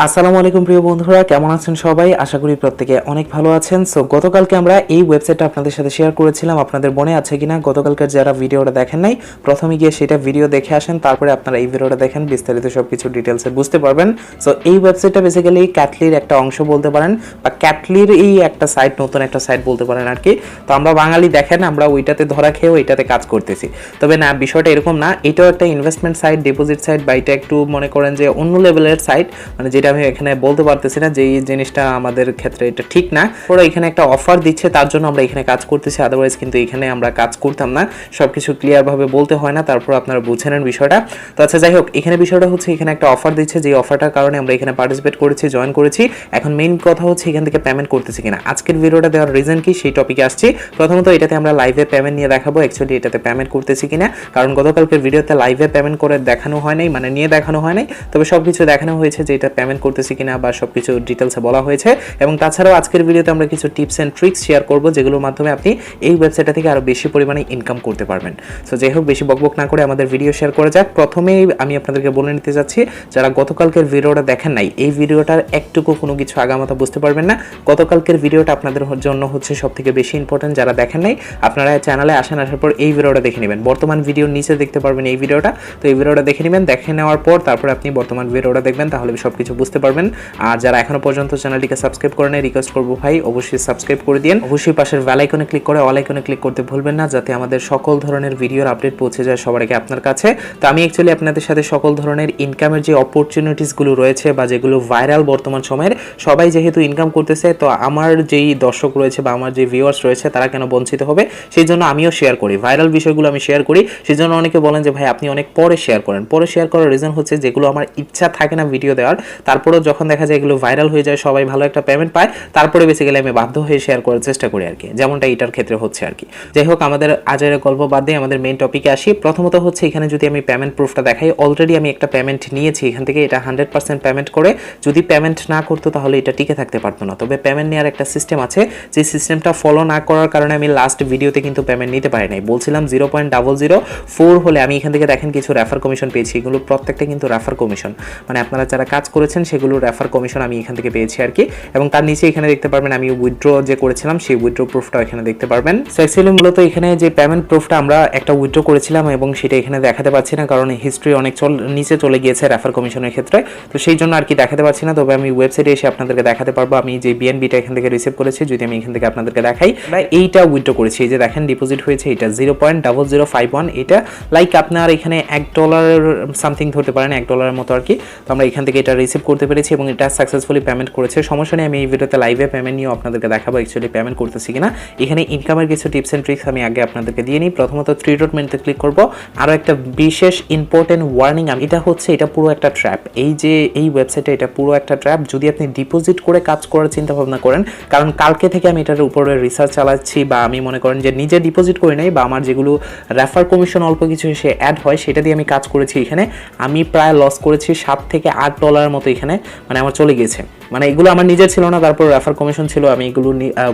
আসসালামু আলাইকুম প্রিয় বন্ধুরা, কেমন আছেন সবাই? আশা করি প্রত্যেকে অনেক ভালো আছেন। সো গতকালকে আমরা এই ওয়েবসাইটটা আপনাদের সাথে শেয়ার করেছিলাম, আপনাদের মনে আছে কিনা? গতকালকার যারা ভিডিওটা দেখেন নাই, প্রথমে গিয়ে সেটা ভিডিও দেখে আসেন, তারপরে আপনারা এই ভিডিওটা দেখেন, বিস্তারিত সবকিছু ডিটেলসে বুঝতে পারবেন। সো এই ওয়েবসাইটটা বেসিক্যালি ক্যাটলির একটা অংশ বলতে পারেন, বা ক্যাটলির এই একটা সাইট, নতুন একটা সাইট বলতে পারেন আর কি। তো আমরা বাঙালি দেখেন, আমরা ওইটাতে ধরা খেয়ে ওইটাতে কাজ করতেছি। তবে না, বিষয়টা এরকম না, এটাও একটা ইনভেস্টমেন্ট সাইট, ডিপোজিট সাইট, বা এটা একটু মনে করেন যে অন্য লেভেলের সাইট, মানে যেটা আমি এখানে বলতে পারতেছি না যে এই জিনিসটা আমাদের ক্ষেত্রে এটা ঠিক না। ওরা এখানে একটা অফার দিচ্ছে, তার জন্য আমরা এখানে কাজ করতেছি, আদারওয়াইজ কিন্তু এখানে আমরা কাজ করতাম না। সবকিছু ক্লিয়ার ভাবে বলতে হয় না, তারপর আপনারা বুঝে নেন বিষয়টা। তো আচ্ছা, যাই হোক, এখানে বিষয়টা হচ্ছে এখানে একটা অফার দিচ্ছে, যে অফারটার কারণে আমরা এখানে পার্টিসিপেট করেছি, জয়েন করেছি। এখন মেইন কথা হচ্ছে এখান থেকে পেমেন্ট করতেছি কিনা। আজকের ভিডিওটা দেওয়ার রিজন কি, সেই টপিকে আসছি। প্রথমত এটাতে আমরা লাইভে পেমেন্ট নিয়ে দেখাবো, অ্যাকচুয়ালি এটাতে পেমেন্ট করতেছি কিনা, কারণ গতকালকের ভিডিওতে লাইভে পেমেন্ট করে দেখানো হয় নাই, মানে নিয়ে দেখানো হয় নাই। তবে সবকিছু দেখানো হয়েছে যে এটা পেমেন্ট করতেছি কিনা, বা সবকিছু ডিটেলসে বলা হয়েছে। এবং তাছাড়াও আজকের ভিডিওতে আমরা কিছু টিপস এন্ড ট্রিক্স শেয়ার করব, যেগুলোর মাধ্যমে আপনি এই ওয়েবসাইটটা থেকে আরো বেশি পরিমাণে ইনকাম করতে পারবেন। সো যাই হোক, বেশি বকবক না করে আমাদের ভিডিও শেয়ার করা যাক। প্রথমেই আমি আপনাদেরকে বলে নিতে যাচ্ছি, যারা গতকালকের ভিডিওটা দেখেন নাই, এই ভিডিওটার একটুকু কোনো কিছু আগামাথা বুঝতে পারবেন না। গতকালকের ভিডিওটা আপনাদের জন্য হচ্ছে সবথেকে বেশি ইম্পর্টেন্ট। যারা দেখেন নাই, আপনারা চ্যানেলে আসেন, আসার পর এই ভিডিওটা দেখে নেবেন। বর্তমান ভিডিওর নিচে দেখতে পারবেন এই ভিডিওটা, তো এই ভিডিওটা দেখে নেবেন। দেখে নেওয়ার পর তারপরে আপনি বর্তমান ভিডিওটা দেখবেন, তাহলে সবকিছু বুঝতে পারবেন। আর যারা এখনো পর্যন্ত চ্যানেলটিকে সাবস্ক্রাইব করে নেই, রিকোয়েস্ট করবো ভাই অবশ্যই সাবস্ক্রাইব করে দিন। অবশ্যই পাশের বেল আইকনে ক্লিক করে অল আইকনে ক্লিক করতে ভুলবেন না, যাতে আমাদের সকল ধরনের ভিডিওর আপডেট পৌঁছে যায় সবার আগে আপনার কাছে। তো আমি অ্যাকচুয়ালি আপনাদের সাথে সকল ধরনের ইনকামের যে অপরচুনিটিসগুলো রয়েছে, বা যেগুলো ভাইরাল বর্তমান সময়ের, সবাই যেহেতু ইনকাম করতেছে, তো আমার যেই দর্শক রয়েছে বা আমার যে ভিউয়ার্স রয়েছে, তারা কেন বঞ্চিত হবে, সেই জন্য আমিও শেয়ার করি, ভাইরাল বিষয়গুলো আমি শেয়ার করি। সেই জন্য অনেকে বলেন যে ভাই আপনি অনেক পরে শেয়ার করেন। পরে শেয়ার করার রিজন হচ্ছে, যেগুলো আমার ইচ্ছা থাকে না ভিডিও দেওয়ার, তারপরেও যখন দেখা যায় এগুলো ভাইরাল হয়ে যায়, সবাই ভালো একটা পেমেন্ট পায়, তারপরে বেসিক্যালি আমি বাধ্য হয়ে শেয়ার করার চেষ্টা করি আর কি, যেমনটা এটার ক্ষেত্রে হচ্ছে আর কি। যাই হোক, আমাদের আজের গল্প বাদ দিয়ে আমাদের মেইন টপিকে আসি। প্রথমত হচ্ছে এখানে যদি আমি পেমেন্ট প্রুফটা দেখাই, অলরেডি আমি একটা পেমেন্ট নিয়েছি এখান থেকে। এটা 100% পেমেন্ট করে, যদি পেমেন্ট না করতো তাহলে এটা টিকে থাকতে পারতো না। তবে পেমেন্ট নেওয়ার একটা সিস্টেম আছে, যে সিস্টেমটা ফলো না করার কারণে আমি লাস্ট ভিডিওতে কিন্তু পেমেন্ট নিতে পারি নাই। বলছিলাম 0.004 হলে আমি এখান থেকে দেখেন কিছু রেফার কমিশন পেয়েছি। এগুলো প্রত্যেকটা কিন্তু রেফার কমিশন, মানে আপনারা যারা কাজ করেছেন সেগুলো রেফার কমিশন আমি এখান থেকে পেয়েছি আর কি। এবং তার নিচে এখানে দেখতে পারবেন আমি উইথড্র যে করেছিলাম, সেই উইথড্র প্রুফটাও এখানে দেখতে পারবেন। সো অ্যাকচুয়ালি মূলত এখানে যে পেমেন্ট প্রুফটা আমরা একটা উইথড্র করেছিলাম, এবং সেটা এখানে দেখাতে পাচ্ছি না, কারণ হিস্ট্রি অনেক নিচে চলে গিয়েছে রেফার কমিশনের ক্ষেত্রে। তো সেই জন্য আর কি দেখাতে পাচ্ছি না। তবে আমি ওয়েবসাইটে এসে আপনাদেরকে দেখাতে পারবো আমি যে বিএনবিটা এখান থেকে রিসিভ করেছি। যদি আমি এখান থেকে আপনাদেরকে দেখাই, এইটা উইথড্র করেছি, এই যে দেখেন ডিপোজিট হয়েছে, এটা 0.0051। এটা লাইক আপনার এখানে $1 সামথিং ধরতে পারেন, $1 মতো আর কি। তো আমরা এখান থেকে এটা রিসিভ করতে পেরেছি, এবং এটা সাকসেসফুলি পেমেন্ট করেছে। সমস্যা নেই, আমি এই ভিডিওতে লাইভে পেমেন্ট নিয়েও আপনাদেরকে দেখাবো অ্যাকচুয়ালি পেমেন্ট করতেছি কিনা। এখানে ইনকামের কিছু টিপস এন্ড ট্রিক্স আমি আগে আপনাদেরকে দিয়ে নিই। প্রথমত 3 ডট মেনুতে ক্লিক করব। আরও একটা বিশেষ ইম্পর্টেন্ট ওয়ার্নিং, এটা হচ্ছে এটা পুরো একটা ট্র্যাপ। এই যে এই ওয়েবসাইটে এটা পুরো একটা ট্র্যাপ। যদি আপনি ডিপোজিট করে কাজ করার চিন্তা ভাবনা করেন, কারণ কালকে থেকে আমি এটার উপরে রিসার্চ চালাচ্ছি, বা আমি মনে করেন যে নিজে ডিপোজিট করি নাই, বা আমার যেগুলো রেফার কমিশন অল্প কিছু এসে অ্যাড হয়, সেটা দিয়ে আমি কাজ করেছি। এখানে আমি প্রায় লস করেছি $7 থেকে $8 মতো এখানে, মানে আমার চলে গিয়েছে। মানে এগুলো আমার নিজের ছিল না, তারপর রেফার কমিশন ছিল, আমি এগুলো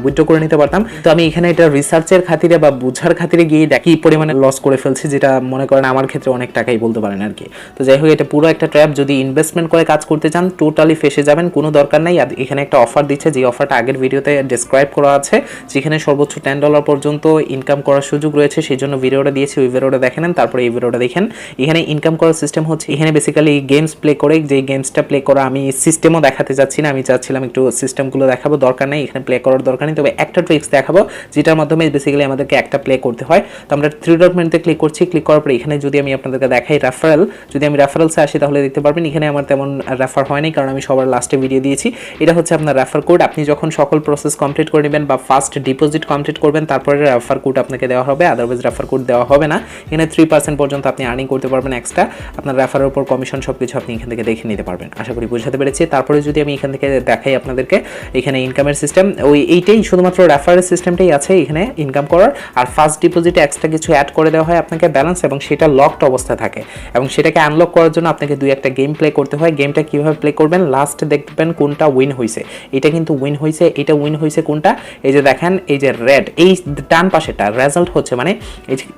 উইথড্র করে নিতে পারতাম। তো আমি এখানে এটা রিসার্চের খাতিরে বা বুঝার খাতিরে গিয়ে কি পরিমাণে লস করে ফেলছি, যেটা মনে করেন আমার ক্ষেত্রে অনেক টাকাই বলতে পারেন আর কি। তো যাই হোক, এটা পুরো একটা ট্র্যাপ। যদি ইনভেস্টমেন্ট করে কাজ করতে চান, টোটালি ফেসে যাবেন, কোনো দরকার নাই। এখানে একটা অফার দিচ্ছে, যে অফারটা আগের ভিডিওতে ডেসক্রাইব করা আছে, যেখানে সর্বোচ্চ $10 পর্যন্ত ইনকাম করার সুযোগ রয়েছে। সেই জন্য ভিডিওটা দিয়েছি, ওই ভিডিওটা দেখে নেন, তারপরে এই ভিডিওটা দেখেন। এখানে ইনকাম করার সিস্টেম হচ্ছে, এখানে বেসিক্যালি গেমস প্লে করে, যে গেমসটা প্লে করা আমি সিস্টেমও দেখাতে যাচ্ছি না, আমি চাচ্ছিলাম একটু সিস্টেমগুলো দেখাবো, দরকার নেই এখানে প্লে করার দরকার নেই। তবে একটা ট্রিক্স দেখাবো, যেটার মাধ্যমে বেসিক্যালি আমাদেরকে একটা প্লে করতে হয়। তো আমরা 3 ডট মেনুতে ক্লিক করছি। ক্লিক করার পর এখানে যদি আমি আপনাদেরকে দেখাই রেফারেল, যদি আমি রেফারেলসে আসি, তাহলে দেখতে পারবেন এখানে আমার তেমন রেফার হয়নি, কারণ আমি সবার লাস্টে ভিডিও দিয়েছি। এটা হচ্ছে আপনার রেফার কোড। আপনি যখন সকল প্রসেস কমপ্লিট করে নেবেন, বা ফার্স্ট ডিপোজিট কমপ্লিট করবেন, তারপরে রেফার কোড আপনাকে দেওয়া হবে, আদারওয়াইজ রেফার কোড দেওয়া হবে না। এখানে 3% পর্যন্ত আপনি আর্নিং করতে পারবেন এক্সট্রা। আপনার রেফারের উপর কমিশন সবকিছু আপনি এখান থেকে দেখে নিতে পারবেন। আশা করি বুঝাতে পেরেছি। তারপরে যদি আমি এখান এখান থেকে দেখাই আপনাদেরকে। এখানে ইনকামের সিস্টেম এইটাই, শুধুমাত্র রেফারেল সিস্টেমটাই আছে এখানে ইনকাম করার। আর ফার্স্ট ডিপোজিটে এক্সট্রা কিছু অ্যাড করে দেওয়া হয় আপনাকে ব্যালেন্স, এবং সেটা লকড অবস্থায় থাকে, এবং সেটাকে আনলক করার জন্য আপনাকে 2-1টা গেম প্লে করতে হয়। গেমটা কীভাবে প্লে করবেন, লাস্ট দেখবেন কোনটা উইন হয়েছে। এটা কিন্তু উইন হয়েছে, এটা উইন হয়েছে কোনটা, এই যে দেখেন এই যে রেড, এই ডান পাশেটা রেজাল্ট হচ্ছে, মানে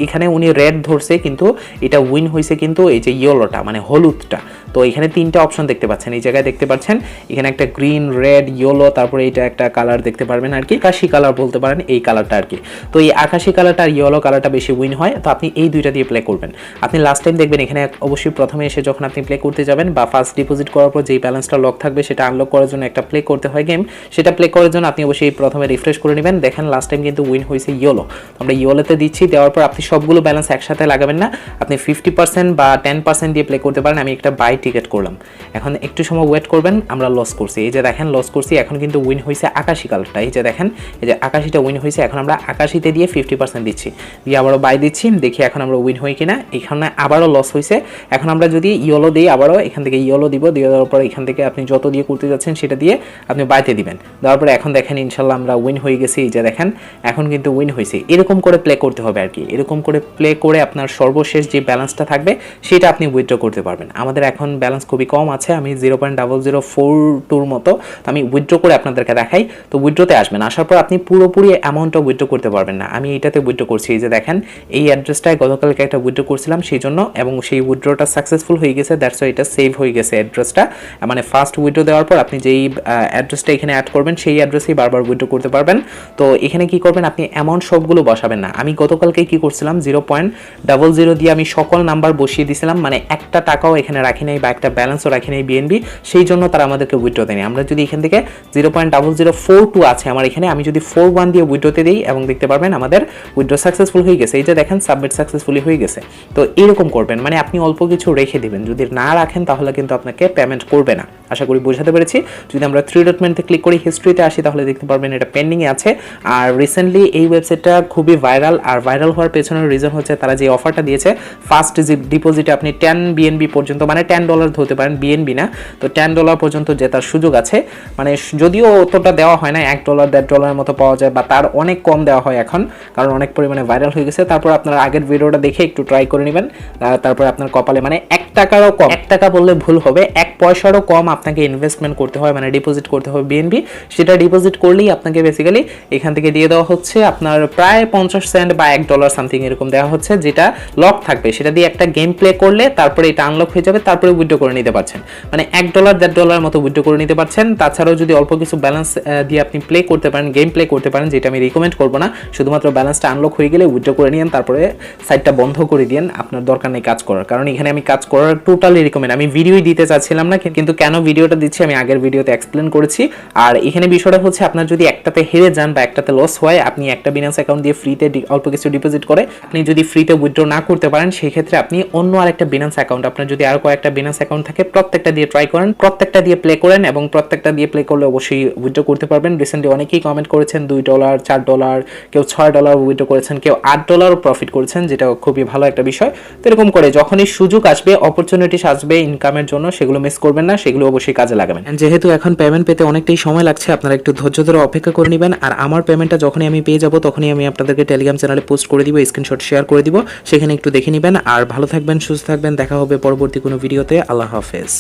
এখানে উনি রেড ধরছে কিন্তু এটা উইন হয়েছে কিন্তু এই যে ইয়েলোটা মানে হলুদটা। তো এখানে 3টা অপশন দেখতে পাচ্ছেন, এই জায়গায় দেখতে পাচ্ছেন এখানে একটা গ্রিন, রেড, ইয়েলো, তারপরে এটা একটা কালার দেখতে পারবেন আর কি, আকাশি কালার বলতে পারেন এই কালারটা আর কি। তো এই আকাশি কালারটা আর ইয়েলো কালারটা বেশি উইন হয়, তো আপনি এই 2টা দিয়ে প্লে করবেন। আপনি লাস্ট টাইম দেখবেন এখানে অবশ্যই প্রথমে এসে যখন আপনি প্লে করতে যাবেন বা ফার্স্ট ডিপোজিট করার পর যেই ব্যালেন্সটা লক থাকবে সেটা আনলক করার জন্য একটা প্লে করতে হয় গেম। সেটা প্লে করার জন্য আপনি অবশ্যই প্রথমে রিফ্রেশ করে নেবেন। দেখেন লাস্ট টাইম কিন্তু উইন হয়েছে ইয়েলো, আমরা ইয়েলোতে দিচ্ছি। দেওয়ার পর আপনি সবগুলো ব্যালেন্স একসাথে লাগাবেন না, আপনি 50% বা 10% দিয়ে প্লে করতে পারেন। আমি একটা বাই টিকেট করলাম, এখন একটু সময় ওয়েট করবেন। আমরা লস করছি, এই যে দেখেন লস করছি। এখন কিন্তু উইন হয়েছে আকাশি কালারটা, এই যে দেখেন এই যে আকাশিটা উইন হয়েছে। এখন আমরা আকাশিতে দিয়ে 50% দিচ্ছি, দিয়ে আবারও বাই দিচ্ছি, দেখি এখন আমরা উইন হই কিনা। এখানে আবারও লস হয়েছে। এখন আমরা যদি ইয়েলো দিই, আবারও এখান থেকে ইয়েলো দিব, দিয়ে দেওয়ার পর এখান থেকে আপনি যত দিয়ে করতে যাচ্ছেন সেটা দিয়ে আপনি বাইতে দিবেন। দেওয়ার পরে এখন দেখেন ইনশাল্লাহ আমরা উইন হয়ে গেছি, এই যে দেখেন এখন কিন্তু উইন হয়েছে। এরকম করে প্লে করতে হবে আর কি, এরকম করে প্লে করে আপনার সর্বশেষ যে ব্যালেন্সটা থাকবে সেটা আপনি উইথড্র করতে পারবেন। আমাদের এখন ব্যালেন্স খুবই কম আছে, আমি 0.0042 মতো, তো আমি উইথড্র করে আপনাদেরকে দেখাই। তো উইথড্রতে আসবেন, আসার পর আপনি পুরোপুরি অ্যামাউন্টটা উইথড্র করতে পারবেন না। আমি এটাতে উইথড্র করছি, এই যে দেখেন এই অ্যাড্রেসটায় গতকালকে একটা উইথড্র করছিলাম সেই জন্য, এবং সেই উইথড্রটা সাকসেসফুল হয়ে গেছে, দ্যাটস ওয়াই এটা সেভ হয়ে গেছে অ্যাড্রেসটা। মানে ফার্স্ট উইথড্র দেওয়ার পর আপনি যেই অ্যাড্রেসটা এখানে অ্যাড করবেন সেই অ্যাড্রেসেই বারবার উইথড্র করতে পারবেন। তো এখানে কি করবেন, আপনি অ্যামাউন্ট সবগুলো বসাবেন না। আমি গতকালকে কি করছিলাম, 0.00 দিয়ে আমি সকল নাম্বার বসিয়ে দিয়েছিলাম, মানে একটা টাকাও এখানে রাখি নাই বা একটা ব্যালেন্সও রাখি নাই বিএনবি, সেই জন্য তারা আমাদেরকে উইথড্র দেয়নি। আমরা যদি এখান থেকে 0.0042 আছে আমার এখানে, আমি যদি 41 দিয়ে উইথড্রতে দিই এবং দেখতে পারবেন আমাদের উইথড্র সাকসেসফুল হয়ে গেছে, এই যে দেখেন সাবমিট সাকসেসফুলি হয়ে গেছে। তো এরকম করবেন, মানে আপনি অল্প কিছু রেখে দিবেন, যদি না রাখেন তাহলে কিন্তু আপনাকে পেমেন্ট করবে না। আশা করি বোঝাতে পেরেছি। যদি আমরা 3 ডট মেনুতে ক্লিক করি, হিস্ট্রিতে আসি, তাহলে দেখতে পারবেন এটা পেন্ডিংয়ে আছে। আর রিসেন্টলি এই ওয়েবসাইটটা খুবই ভাইরাল, আর ভাইরাল হওয়ার পেছনের রিজন হচ্ছে তারা যে অফারটা দিয়েছে, ফার্স্ট ডিপোজিটে আপনি 10 বিএনবি পর্যন্ত, মানে $10 ধরতে পারেন, বিএনবি না, তো $10 পর্যন্ত জেতার সুযোগ আছে। মানে যদিও অতটা দেওয়া হয় না, $1 $1.5 মতো পাওয়া যায়, বা তার অনেক কম দেওয়া হয় এখন, কারণ অনেক পরিমাণে ভাইরাল হয়ে গেছে। তারপর আপনার আগের ভিডিওটা দেখে একটু ট্রাই করে নেবেন, তারপর আপনার কপালে, মানে $1 কম, $1 বললে ভুল হবে, 1 পয়সারও কম আপনাকে ইনভেস্টমেন্ট করতে হয়, মানে ডিপোজিট করতে হবে বিএনবি। সেটা ডিপোজিট করলেই আপনাকে বেসিক্যালি এখান থেকে দিয়ে দেওয়া হচ্ছে আপনার প্রায় 50 সেন্ট বা $1 সামথিং এরকম দেওয়া হচ্ছে, যেটা লক থাকবে। সেটা দিয়ে একটা গেম প্লে করলে তারপরে এটা আনলক হয়ে যাবে, তারপরে উইথড্র করে নিতে পারছেন, মানে $1 $1.5 মতো উইথড্র করে নিতে পারছেন। তাছাড়াও যদি অল্প কিছু ব্যালেন্স দিয়ে আপনি প্লে করতে পারেন, গেম প্লে করতে পারেন, যেটা আমি রিকমেন্ড করবো না, শুধুমাত্র ব্যালেন্সটা আনলক হয়ে গেলে উইথড্র করে নিন, তারপরে সাইটটা বন্ধ করে দিন, আপনার দরকার নেই কাজ করার। কারণ এখানে আমি কাজ করার টোটালি রিকমেন্ড, আমি ভিডিওই দিতে চাচ্ছিলাম না, কিন্তু কেন ভিডিওটা দিচ্ছি আমি আগের ভিডিওতে এক্সপ্লেন করেছি। আর এখানে বিষয়টা হচ্ছে আপনার যদি একটাতে হেরে যান বা একটাতে লস হয়, আপনি একটা বিনান্স অ্যাকাউন্ট দিয়ে ফ্রিতে অল্প কিছু ডিপোজিট করে আপনি যদি ফ্রিতে উইথড্র না করতে পারেন, সেই ক্ষেত্রে আপনি অন্য আরেকটা বিনান্স অ্যাকাউন্ট, আপনার যদি আর কয়েকটা বিনান্স অ্যাকাউন্ট থাকে, প্রত্যেকটা দিয়ে ট্রাই করেন, প্রত্যেকটা দিয়ে প্লে করেন, এবং প্রত্যেকটা দিয়ে প্লে করলে অবশ্যই উইথড্র করতে পারবেন। রিসেন্টলি অনেকেই কমেন্ট করেছেন $2 $4, কেউ $6 উইথড্র করেছেন, কেউ $8 প্রফিট করেছেন, যেটা খুবই ভালো একটা বিষয়। তো এরকম করে যখনই সুযোগ আসবে, অপরচুনিটিস আসবে ইনকামের জন্য, সেগুলো মিস করবেন না, সেগুলো অবশ্যই কাজে লাগাবেন। যেহেতু এখন পেমেন্ট পেতে অনেকটাই সময় লাগছে, আপনারা একটু ধৈর্য ধরে অপেক্ষা করে নেবেন। আর আমার পেমেন্টটা যখনই আমি পেয়ে যাব, তখনই আমি আপনাদেরকে টেলিগ্রাম চ্যানেলে পোস্ট করে দিব, স্ক্রিনশট শেয়ার করে দিব, সেখানে একটু দেখে নেবেন। আর ভালো থাকবেন, সুস্থ থাকবেন, দেখা হবে পরবর্তী কোনো ভিডিওতে। আল্লাহ হাফেজ।